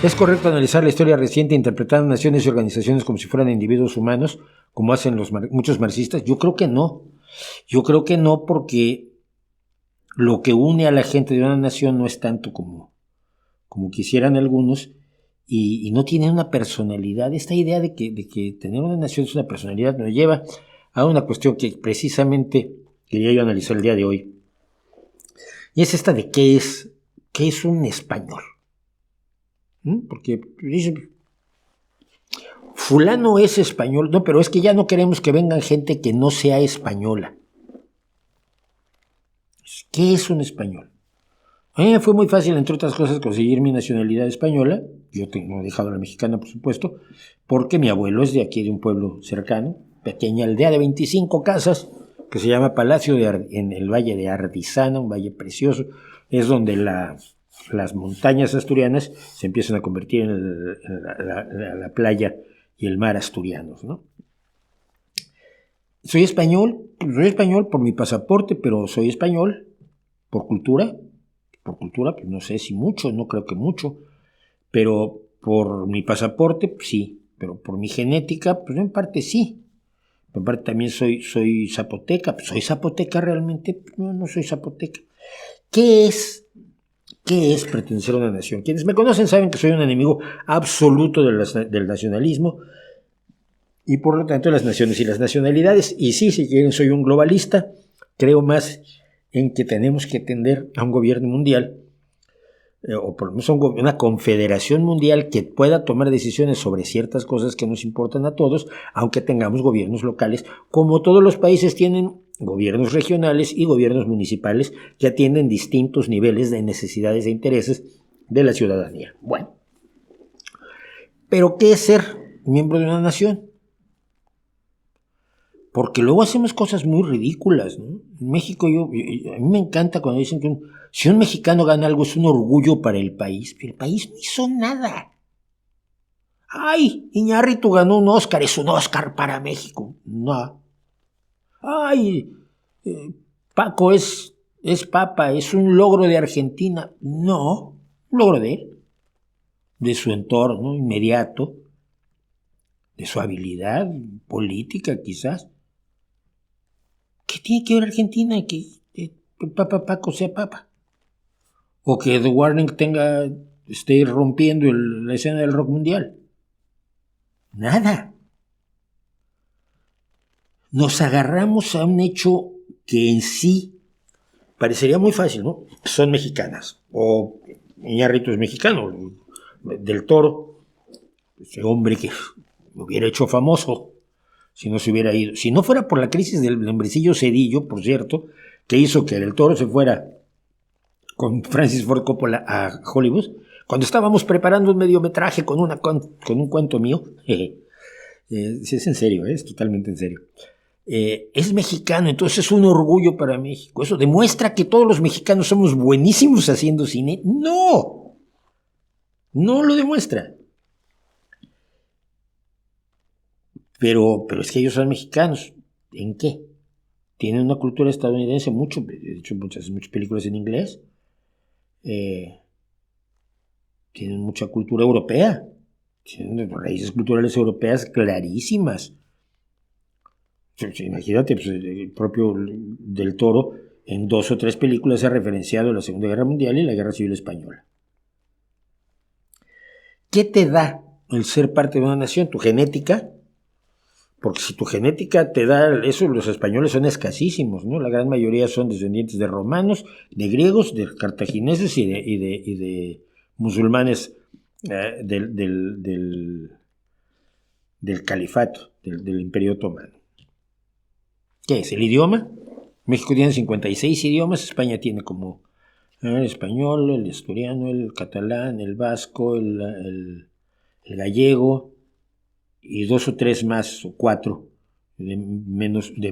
¿Es correcto analizar la historia reciente interpretando naciones y organizaciones como si fueran individuos humanos, como hacen muchos marxistas? Yo creo que no. Yo creo que no, porque lo que une a la gente de una nación no es tanto como quisieran algunos, y no tienen una personalidad. Esta idea de que tener una nación es una personalidad nos lleva a una cuestión que precisamente quería yo analizar el día de hoy. Y es esta de qué es un español. Porque dicen, fulano es español. No, pero es que ya no queremos que vengan gente que no sea española. ¿Qué es un español? A mí me fue muy fácil, entre otras cosas, conseguir mi nacionalidad española. Yo he dejado la mexicana, por supuesto, porque mi abuelo es de aquí, de un pueblo cercano, pequeña aldea de 25 casas, que se llama Palacio en el Valle de Ardizana, un valle precioso. Es donde las montañas asturianas se empiezan a convertir en la playa y el mar asturianos, ¿no? Soy español por mi pasaporte, pero soy español por cultura, pues no sé si mucho, no creo que mucho, pero por mi pasaporte, pues sí, pero por mi genética, pues en parte sí. En parte también soy zapoteca, pues soy zapoteca realmente, no soy zapoteca. ¿Qué es pertenecer a una nación? Quienes me conocen saben que soy un enemigo absoluto del nacionalismo y por lo tanto de las naciones y las nacionalidades. Y sí, si quieren, soy un globalista, creo más en que tenemos que tender a un gobierno mundial, o por lo menos una confederación mundial que pueda tomar decisiones sobre ciertas cosas que nos importan a todos, aunque tengamos gobiernos locales, como todos los países tienen gobiernos regionales y gobiernos municipales que atienden distintos niveles de necesidades e intereses de la ciudadanía. Bueno, pero ¿qué es ser miembro de una nación? Porque luego hacemos cosas muy ridículas, ¿no? En México a mí me encanta cuando dicen que si un mexicano gana algo es un orgullo para el país, pero el país no hizo nada. ¡Ay! Iñárritu ganó un Oscar, es un Oscar para México. No. ¡Ay! Paco es papa, es un logro de Argentina. No, un logro de él, de su entorno inmediato, de su habilidad política quizás. ¿Qué tiene que ver Argentina que Paco sea papa? O que The Warning esté rompiendo la escena del rock mundial. Nada. Nos agarramos a un hecho que en sí parecería muy fácil, ¿no? Son mexicanas. O Iñárritu es mexicano. Del Toro, ese hombre que me hubiera hecho famoso si no se hubiera ido. Si no fuera por la crisis del membrecillo Cedillo, por cierto, que hizo que Del Toro se fuera con Francis Ford Coppola a Hollywood, cuando estábamos preparando un mediometraje con un cuento mío, es en serio, es totalmente en serio. Es mexicano, entonces es un orgullo para México. Eso demuestra que todos los mexicanos somos buenísimos haciendo cine. No lo demuestra. Pero es que ellos son mexicanos. ¿En qué? Tienen una cultura estadounidense de hecho muchas películas en inglés. Tienen mucha cultura europea. Tienen raíces culturales europeas clarísimas. Imagínate, pues, el propio Del Toro en 2 o 3 películas ha referenciado a la Segunda Guerra Mundial y la Guerra Civil Española. ¿Qué te da el ser parte de una nación? Tu genética. Porque si tu genética te da eso, los españoles son escasísimos, ¿no? La gran mayoría son descendientes de romanos, de griegos, de cartagineses y de musulmanes del califato, del Imperio Otomano. ¿Qué es? ¿El idioma? México tiene 56 idiomas, España tiene como el español, el asturiano, el catalán, el vasco, el gallego, y 2 o 3 más, o 4, de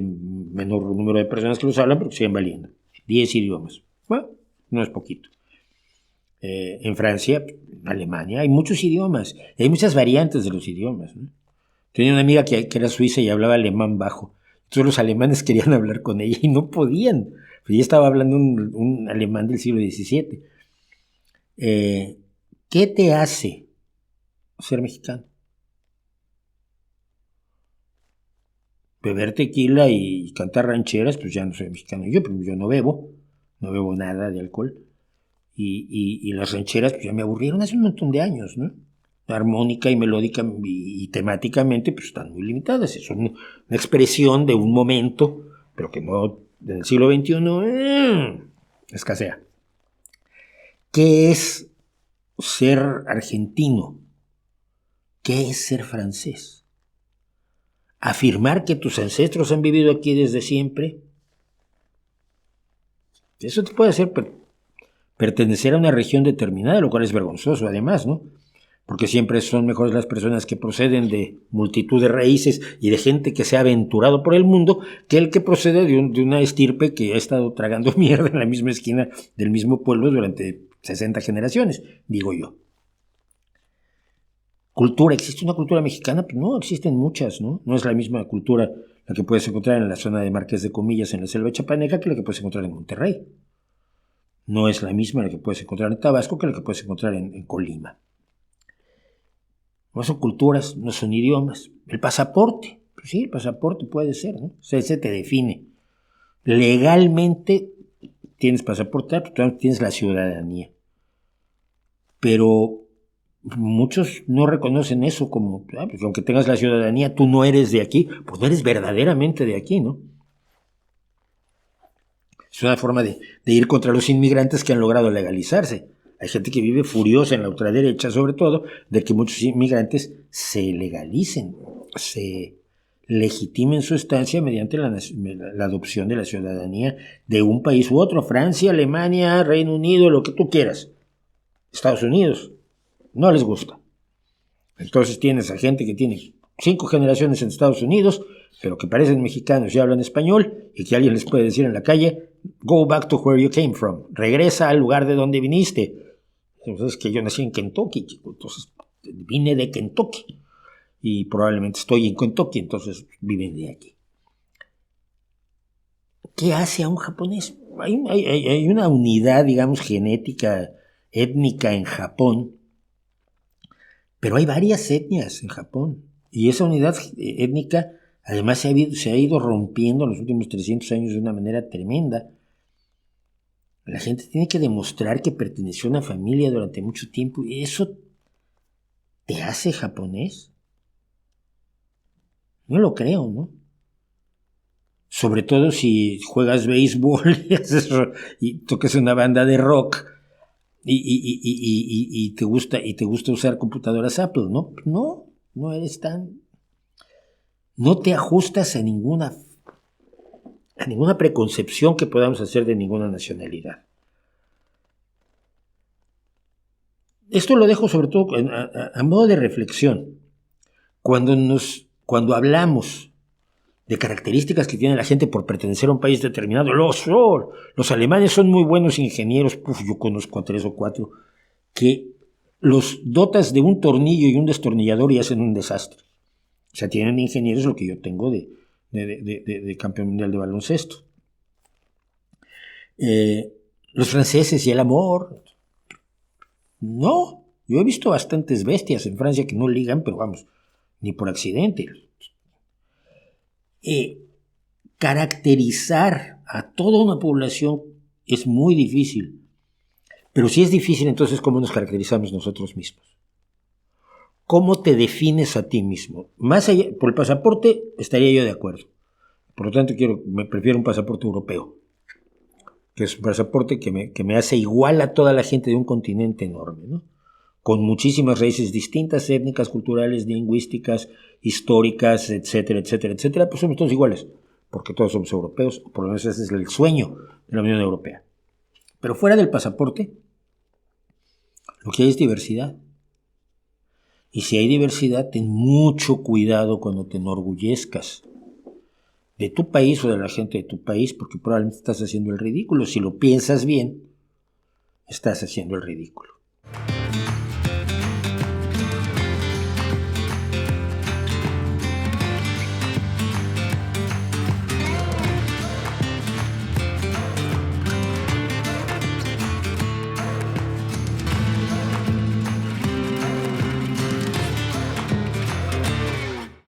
menor número de personas que los hablan, pero que siguen valiendo. 10 idiomas. Bueno, no es poquito. En Francia, en Alemania, hay muchos idiomas. Hay muchas variantes de los idiomas, ¿no? Tenía una amiga que era suiza y hablaba alemán bajo. Entonces los alemanes querían hablar con ella y no podían. Pues ella estaba hablando un alemán del siglo XVII. ¿Qué te hace ser mexicano. Beber tequila y cantar rancheras, pues ya no soy mexicano yo no bebo nada de alcohol. Y las rancheras pues ya me aburrieron hace un montón de años, ¿no? Armónica y melódica y temáticamente pues están muy limitadas. Es una expresión de un momento, pero que no, en el siglo XXI escasea. ¿Qué es ser argentino? ¿Qué es ser francés? Afirmar que tus ancestros han vivido aquí desde siempre. Eso te puede hacer pertenecer a una región determinada, lo cual es vergonzoso además, ¿no? Porque siempre son mejores las personas que proceden de multitud de raíces y de gente que se ha aventurado por el mundo que el que procede de una estirpe que ha estado tragando mierda en la misma esquina del mismo pueblo durante 60 generaciones, digo yo. Cultura, ¿existe una cultura mexicana? Pues no, existen muchas, ¿no? No es la misma cultura la que puedes encontrar en la zona de Marqués de Comillas, en la selva chapaneca, que la que puedes encontrar en Monterrey. No es la misma la que puedes encontrar en Tabasco que la que puedes encontrar en Colima. No son culturas, no son idiomas. El pasaporte, pues sí, el pasaporte puede ser, ¿no? O sea, ese te define. Legalmente tienes pasaporte, tú tienes la ciudadanía. Pero muchos no reconocen eso como, porque aunque tengas la ciudadanía, tú no eres de aquí, pues no eres verdaderamente de aquí, ¿no? Es una forma de ir contra los inmigrantes que han logrado legalizarse. Hay gente que vive furiosa en la ultraderecha, sobre todo, de que muchos inmigrantes se legalicen, se legitimen su estancia mediante la adopción de la ciudadanía de un país u otro. Francia, Alemania, Reino Unido, lo que tú quieras. Estados Unidos. No les gusta. Entonces tienes a gente que tiene 5 generaciones en Estados Unidos, pero que parecen mexicanos y hablan español, y que alguien les puede decir en la calle, go back to where you came from, regresa al lugar de donde viniste. Entonces, que yo nací en Kentucky, entonces vine de Kentucky, y probablemente estoy en Kentucky, entonces viven de aquí. ¿Qué hace a un japonés? Hay una unidad, digamos, genética, étnica en Japón, pero hay varias etnias en Japón, y esa unidad étnica además se ha ido rompiendo en los últimos 300 años de una manera tremenda. La gente tiene que demostrar que perteneció a una familia durante mucho tiempo, y eso te hace japonés. No lo creo, ¿no? Sobre todo si juegas béisbol y tocas una banda de rock y te gusta usar computadoras Apple, ¿no? No eres tan... No te ajustas a ninguna preconcepción que podamos hacer de ninguna nacionalidad. Esto lo dejo sobre todo a modo de reflexión. Cuando hablamos de características que tiene la gente por pertenecer a un país determinado, los alemanes son muy buenos ingenieros, yo conozco a 3 o 4, que los dotas de un tornillo y un destornillador y hacen un desastre. O sea, tienen ingenieros lo que yo tengo de campeón mundial de baloncesto. Los franceses y el amor. No, yo he visto bastantes bestias en Francia que no ligan, pero vamos, ni por accidente. Caracterizar a toda una población es muy difícil. Pero si es difícil, entonces, ¿cómo nos caracterizamos nosotros mismos? ¿Cómo te defines a ti mismo? Más allá, por el pasaporte estaría yo de acuerdo. Por lo tanto, me prefiero un pasaporte europeo, que es un pasaporte que me hace igual a toda la gente de un continente enorme, ¿no? Con muchísimas raíces distintas, étnicas, culturales, lingüísticas, históricas, etcétera, etcétera, etcétera, pues somos todos iguales, porque todos somos europeos, por lo menos ese es el sueño de la Unión Europea. Pero fuera del pasaporte, lo que hay es diversidad. Y si hay diversidad, ten mucho cuidado cuando te enorgullezcas de tu país o de la gente de tu país, porque probablemente estás haciendo el ridículo. Si lo piensas bien, estás haciendo el ridículo.